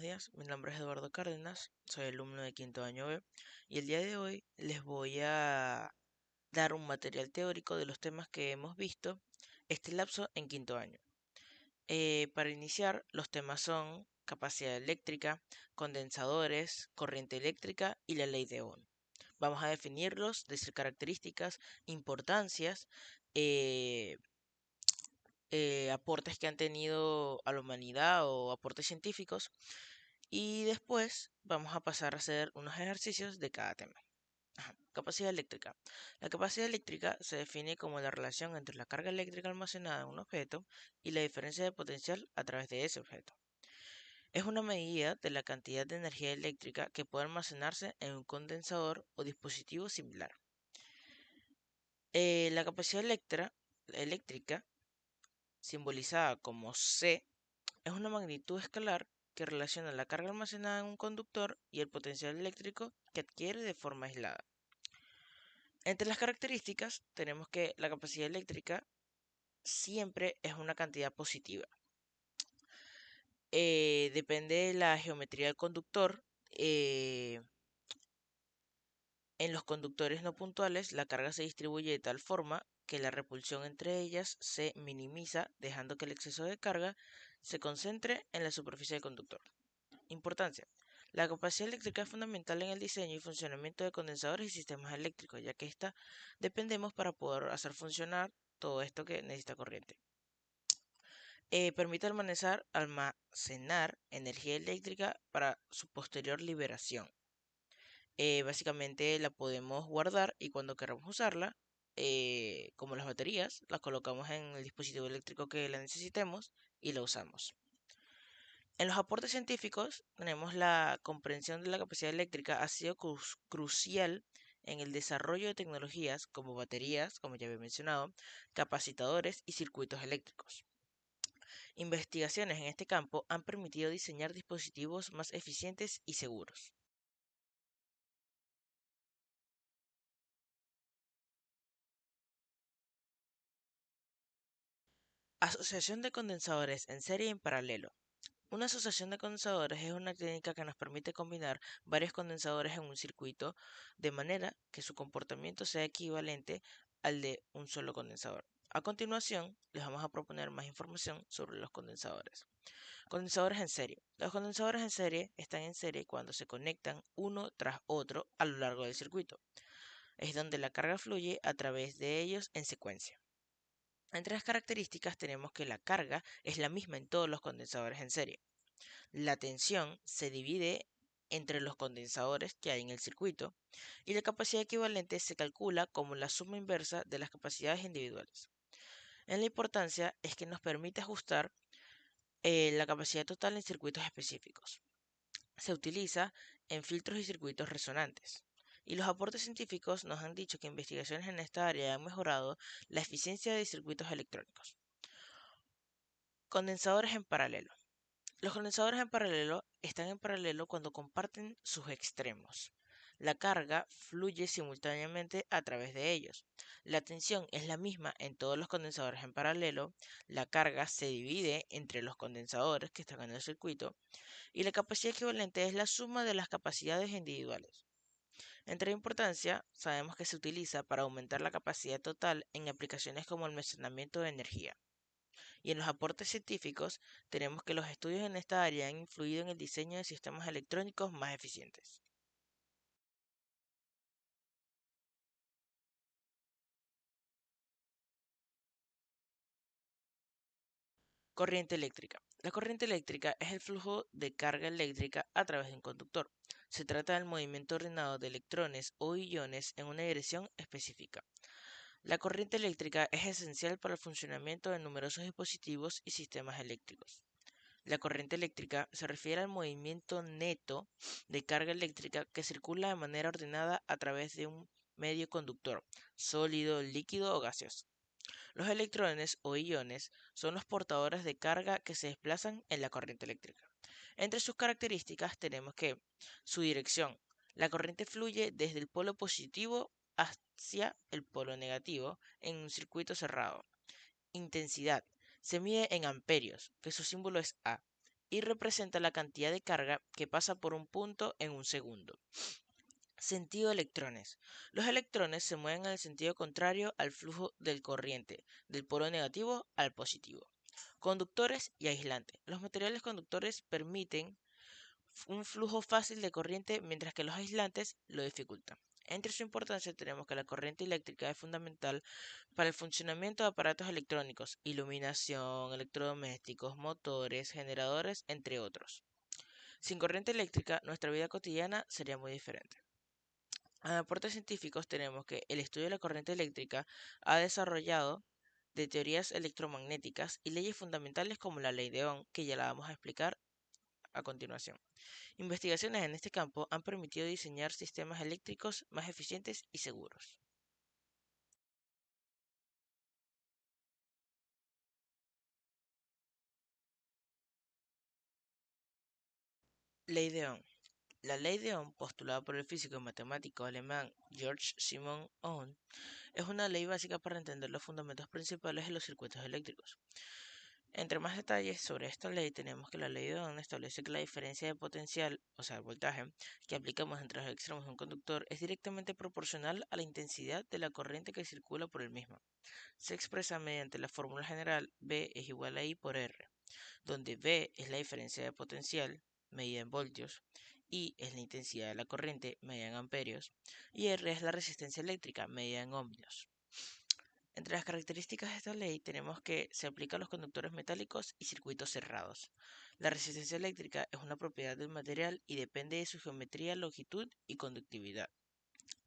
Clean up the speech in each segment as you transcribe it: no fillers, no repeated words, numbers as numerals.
días, mi nombre es Eduardo Cárdenas, soy alumno de quinto año B y el día de hoy les voy a dar un material teórico de los temas que hemos visto este lapso en quinto año. Para iniciar, los temas son capacidad eléctrica, condensadores, corriente eléctrica y la ley de Ohm. Vamos a definirlos, decir características, importancias, eh, aportes que han tenido a la humanidad o aportes científicos. Y después vamos a pasar a hacer unos ejercicios de cada tema. Capacidad eléctrica. La capacidad eléctrica se define como la relación entre la carga eléctrica almacenada en un objeto y la diferencia de potencial a través de ese objeto. Es una medida de la cantidad de energía eléctrica que puede almacenarse en un condensador o dispositivo similar. La capacidad eléctrica, simbolizada como C, es una magnitud escalar que relaciona la carga almacenada en un conductor y el potencial eléctrico que adquiere de forma aislada. Entre las características tenemos que la capacidad eléctrica siempre es una cantidad positiva. Depende de la geometría del conductor. En los conductores no puntuales, la carga se distribuye de tal forma que la repulsión entre ellas se minimiza, dejando que el exceso de carga se concentre en la superficie del conductor. Importancia. La capacidad eléctrica es fundamental en el diseño y funcionamiento de condensadores y sistemas eléctricos, ya que esta dependemos para poder hacer funcionar todo esto que necesita corriente. Permite almacenar energía eléctrica para su posterior liberación. Básicamente la podemos guardar y cuando queramos usarla, como las baterías, las colocamos en el dispositivo eléctrico que la necesitemos y la usamos. En los aportes científicos tenemos la comprensión de la capacidad eléctrica ha sido crucial en el desarrollo de tecnologías como baterías, como ya había mencionado, capacitadores y circuitos eléctricos. Investigaciones en este campo han permitido diseñar dispositivos más eficientes y seguros. Asociación de condensadores en serie y en paralelo. Una asociación de condensadores es una técnica que nos permite combinar varios condensadores en un circuito de manera que su comportamiento sea equivalente al de un solo condensador. A continuación, les vamos a proponer más información sobre los condensadores. Condensadores en serie. Los condensadores en serie están en serie cuando se conectan uno tras otro a lo largo del circuito. Es donde la carga fluye a través de ellos en secuencia. Entre las características tenemos que la carga es la misma en todos los condensadores en serie. La tensión se divide entre los condensadores que hay en el circuito y la capacidad equivalente se calcula como la suma inversa de las capacidades individuales. En la importancia es que nos permite ajustar la capacidad total en circuitos específicos. Se utiliza en filtros y circuitos resonantes. Y los aportes científicos nos han dicho que investigaciones en esta área han mejorado la eficiencia de circuitos electrónicos. Condensadores en paralelo. Los condensadores en paralelo están en paralelo cuando comparten sus extremos. La carga fluye simultáneamente a través de ellos. La tensión es la misma en todos los condensadores en paralelo. La carga se divide entre los condensadores que están en el circuito. Y la capacidad equivalente es la suma de las capacidades individuales. Entre importancia, sabemos que se utiliza para aumentar la capacidad total en aplicaciones como almacenamiento de energía. Y en los aportes científicos tenemos que los estudios en esta área han influido en el diseño de sistemas electrónicos más eficientes. Corriente eléctrica. La corriente eléctrica es el flujo de carga eléctrica a través de un conductor. Se trata del movimiento ordenado de electrones o iones en una dirección específica. La corriente eléctrica es esencial para el funcionamiento de numerosos dispositivos y sistemas eléctricos. La corriente eléctrica se refiere al movimiento neto de carga eléctrica que circula de manera ordenada a través de un medio conductor, sólido, líquido o gaseoso. Los electrones o iones son los portadores de carga que se desplazan en la corriente eléctrica. Entre sus características tenemos que su dirección. La corriente fluye desde el polo positivo hacia el polo negativo en un circuito cerrado. Intensidad. Se mide en amperios, que su símbolo es A. y representa la cantidad de carga que pasa por un punto en un segundo. Sentido de electrones. Los electrones se mueven en el sentido contrario al flujo del corriente, del polo negativo al positivo. Conductores y aislantes. Los materiales conductores permiten un flujo fácil de corriente, mientras que los aislantes lo dificultan. Entre su importancia tenemos que la corriente eléctrica es fundamental para el funcionamiento de aparatos electrónicos, iluminación, electrodomésticos, motores, generadores, entre otros. Sin corriente eléctrica, nuestra vida cotidiana sería muy diferente. En aportes científicos tenemos que el estudio de la corriente eléctrica ha desarrollado de teorías electromagnéticas y leyes fundamentales como la ley de Ohm, que ya la vamos a explicar a continuación. Investigaciones en este campo han permitido diseñar sistemas eléctricos más eficientes y seguros. Ley de Ohm. La ley de Ohm, postulada por el físico y matemático alemán Georg Simon Ohm, es una ley básica para entender los fundamentos principales de los circuitos eléctricos. Entre más detalles sobre esta ley, tenemos que la ley de Ohm establece que la diferencia de potencial, o sea, el voltaje, que aplicamos entre los extremos de un conductor es directamente proporcional a la intensidad de la corriente que circula por el mismo. Se expresa mediante la fórmula general V es igual a I por R, donde V es la diferencia de potencial, medida en voltios, I es la intensidad de la corriente, medida en amperios, y R es la resistencia eléctrica, medida en ohmios. Entre las características de esta ley tenemos que se aplica a los conductores metálicos y circuitos cerrados. La resistencia eléctrica es una propiedad del material y depende de su geometría, longitud y conductividad.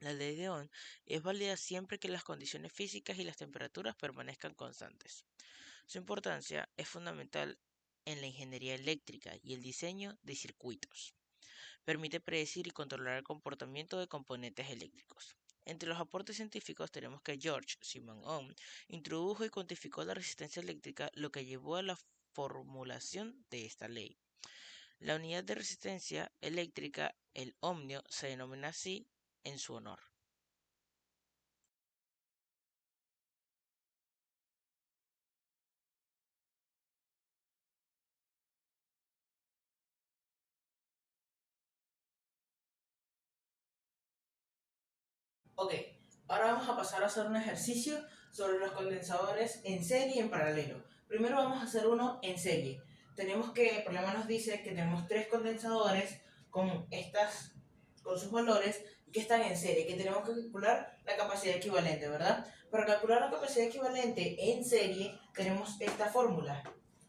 La ley de Ohm es válida siempre que las condiciones físicas y las temperaturas permanezcan constantes. Su importancia es fundamental en la ingeniería eléctrica y el diseño de circuitos. Permite predecir y controlar el comportamiento de componentes eléctricos. Entre los aportes científicos tenemos que George Simon Ohm introdujo y cuantificó la resistencia eléctrica, lo que llevó a la formulación de esta ley. La unidad de resistencia eléctrica, el ohmio, se denomina así en su honor. Ok, ahora vamos a pasar a hacer un ejercicio sobre los condensadores en serie y en paralelo. Primero vamos a hacer uno en serie. Tenemos que, el problema nos dice que tenemos tres condensadores con sus valores que están en serie, que tenemos que calcular la capacidad equivalente, ¿verdad? Para calcular la capacidad equivalente en serie tenemos esta fórmula,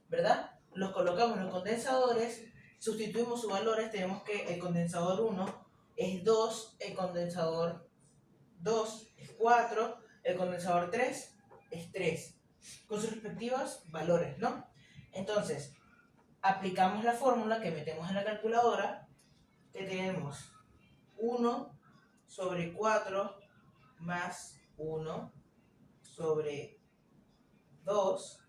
¿verdad? Los colocamos en los condensadores, sustituimos sus valores, tenemos que el condensador 1 es 2, el condensador 2 es 4, el condensador 3 es 3, con sus respectivos valores, ¿no? Entonces, aplicamos la fórmula que metemos en la calculadora, que tenemos 1 sobre 4 más 1 sobre 2,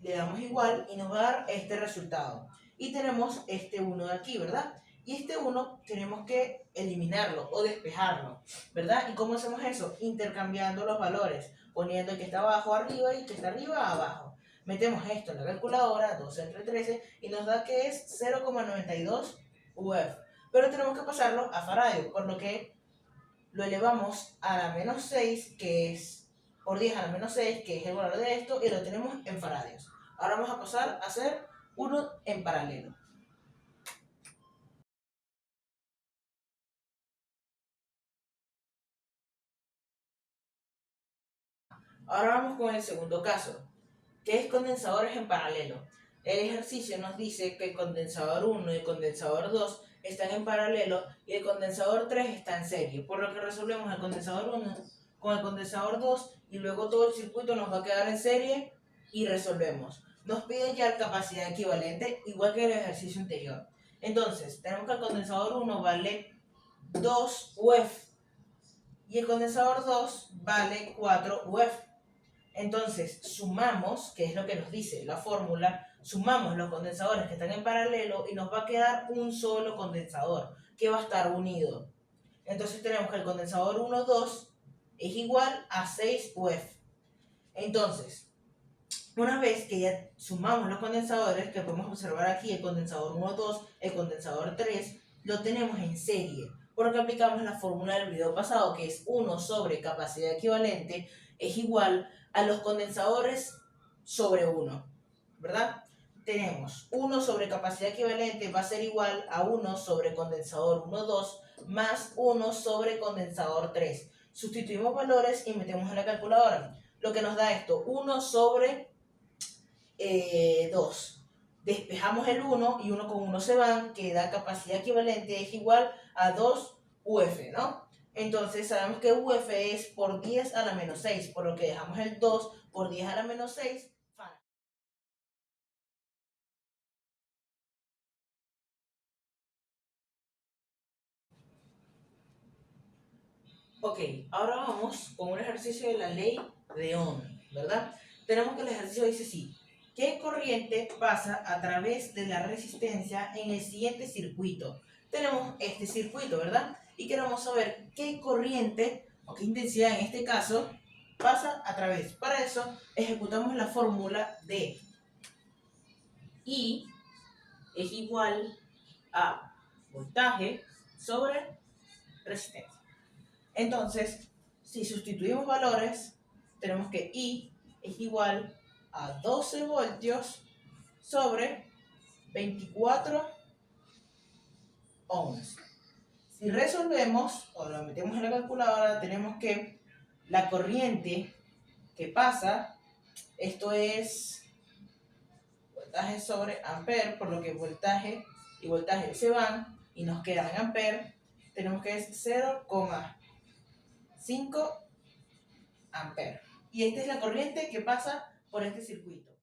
le damos igual y nos va a dar este resultado. Y tenemos este 1 de aquí, ¿verdad? Y este 1 tenemos que eliminarlo o despejarlo, ¿verdad? ¿Y cómo hacemos eso? Intercambiando los valores, poniendo el que está abajo arriba y el que está arriba abajo. Metemos esto en la calculadora, 2 entre 13, y nos da que es 0,92 UF. Pero tenemos que pasarlo a faradio, por lo que lo elevamos a la menos 6, que es por 10 a la menos 6, que es el valor de esto, y lo tenemos en faradios. Ahora vamos a pasar a hacer uno en paralelo. Ahora vamos con el segundo caso, que es condensadores en paralelo. El ejercicio nos dice que el condensador 1 y el condensador 2 están en paralelo y el condensador 3 está en serie, por lo que resolvemos el condensador 1 con el condensador 2 y luego todo el circuito nos va a quedar en serie y resolvemos. Nos piden ya la capacidad equivalente, igual que el ejercicio anterior. Entonces, tenemos que el condensador 1 vale 2 UF y el condensador 2 vale 4 UF. Entonces, sumamos, que es lo que nos dice la fórmula, sumamos los condensadores que están en paralelo y nos va a quedar un solo condensador que va a estar unido. Entonces tenemos que el condensador 1,2 es igual a 6 UF. Entonces, Una vez que ya sumamos los condensadores, que podemos observar aquí el condensador 1, 2, el condensador 3, lo tenemos en serie, porque aplicamos la fórmula del video pasado, que es 1 sobre capacidad equivalente es igual a los condensadores sobre 1, ¿verdad? Tenemos 1 sobre capacidad equivalente va a ser igual a 1 sobre condensador 1, 2 más 1 sobre condensador 3. Sustituimos valores y metemos en la calculadora. Lo que nos da esto, 1 sobre 2. Despejamos el 1 y 1 con 1 se van, que da capacidad equivalente es igual a 2 UF, ¿no? Entonces sabemos que UF es por 10 a la menos 6, por lo que dejamos el 2 por 10 a la menos 6. Ok, ahora vamos con un ejercicio de la ley de Ohm, ¿verdad? Tenemos que el ejercicio dice así: ¿qué corriente pasa a través de la resistencia en el siguiente circuito? Tenemos este circuito, ¿verdad? Y queremos saber qué corriente o qué intensidad en este caso pasa a través. Para eso ejecutamos la fórmula de I es igual a voltaje sobre resistencia. Entonces, si sustituimos valores, tenemos que I es igual a 12 voltios sobre 24 ohms. Si resolvemos o lo metemos en la calculadora, tenemos que la corriente que pasa, esto es voltaje sobre amper, por lo que voltaje y voltaje se van y nos quedan en amper, tenemos que es 0,5 amperes. Y esta es la corriente que pasa por este circuito.